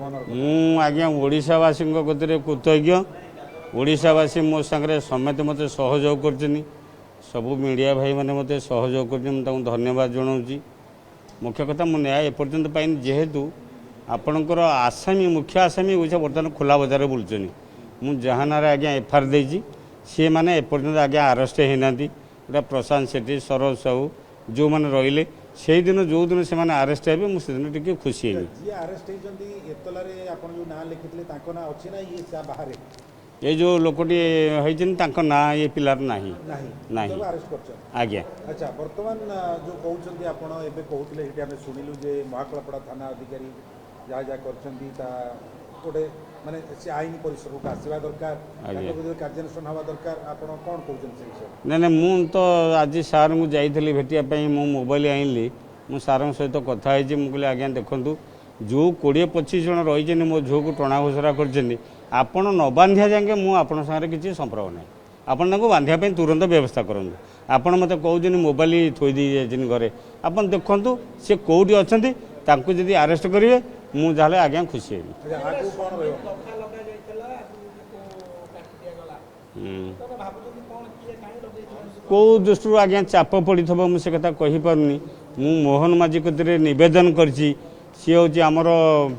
ମୁଁ ଆଜ୍ଞା ଓଡ଼ିଶାବାसी ଗତିରେ कृतज्ञ। ଓଡ଼ିଶାବାसी मो सागर समस्त मत सहयोग कर सबू मीडिया भाई मैंने मत सहयोग कर धन्यवाद जनाऊँगी। मुख्य कथा मु न्याय एपर्यंत पाइनि जेहेतु आपणकर आसामी मुख्य आसामी ओडिशा बर्तमान खोला बजार बुलूँ मु जहानार आज्ञा एफआईआर देती सी मैंने एपर्यंत आज्ञा अरेस्ट होना गोटा प्रशांत सेठी सरोज साहू जो मैंने रहिले से दिन जो दिन से अरेस्ट हे मुझे टे खुशी है। ये जो लोकटी होती ना ये पिलार नहीं आज्ञा। अच्छा बर्तमान जो कहते आपण एबे कहते ये आम शुणिलु जे महाकलपड़ा थाना अधिकारी जहाँ जहाँ गोटे माने से आईन परिसर को आसवा दरकार कार्यानुष्ठान हवा दरकार आपण कौन कहते ना मु तो आज सार को जाइली भेटापी मो मोबाइल आनली मु सार सहित कथा मुझे आज्ञा देखूँ जो 20-25 जन रही मो झील को टणा घोषरा कर आपण न बांधिया जाए मुझे सागर किसी संपर्क ना आपन बांधापी तुरंत व्यवस्था करूँ। आपण मत कहते मोबाइल थोदी जाए घरे आप देखु सी कौटी अच्छा जदि अरेस्ट करेंगे मुझे आज्ञा खुशी है। कौ दृष्टि आज्ञा चाप पड़ी मुझे कथा कहीपरि मु मोहन माझी कतिरे निवेदन करछि सी हूँ आमर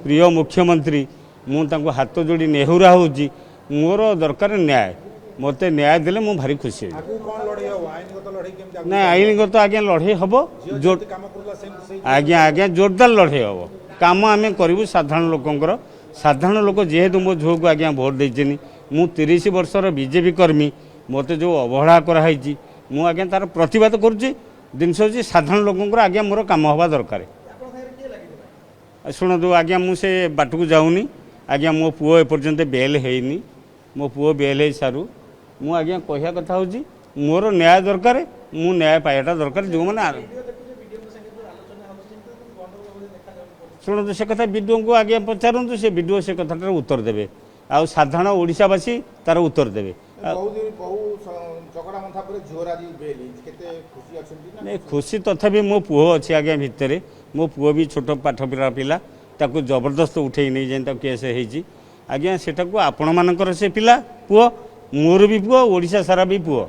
प्रिय मुख्यमंत्री मुझे हाथ जोड़ी नेहुरा हूँ मोर दरकार न्याय मत न्याय देले मु भारी खुशी है। ना आईनगत आज्ञा लड़े हम आज्ञा आज्ञा जोरदार लड़े हम कम आम करूँ साधारण लोक जेहेतु मो झील को आज्ञा भोट देती मु 30 वर्षर बीजेपी कर्मी मत जो अवहेला कराई मु आज्ञा तार प्रतिवाद करुच्ची जिनस हूँ साधारण लोक आज्ञा मोर कम हवा दरकार। शुणु आज्ञा मुझे बाट को जाऊनी आज्ञा मो पुओ एपर्यंत बेल हैनी मो पुओ बेल हो सारू मु आज्ञा कहया कथा हूँ मोर न्याय दरकार मु न्याय पाइबाटा दरकार जो मैंने शुणु से कथा विडीओ को आज्ञा पचारूँ से विडीओ से कथाटार उत्तर देवे आ साधारण ओडिशावासी तार उत्तर देवे। नहीं खुशी तथापि मो पुओ अच्छे आज्ञा भितर मो पुओ भी छोट पाठ पिला ताकू जबरदस्त उठे नहीं जाए केस होती आज्ञा सेटा को आपण मानकर से पिला पुओ मोर भी पुओ ओडिशा सारा भी पुओ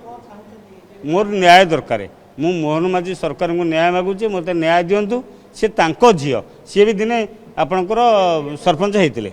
मोर न्याय दरकार मु मोहन माझी सरकार को न्याय मागुचे मत न्याय दिंतु सी झील सी भी दिने आपणकर सरपंच होते।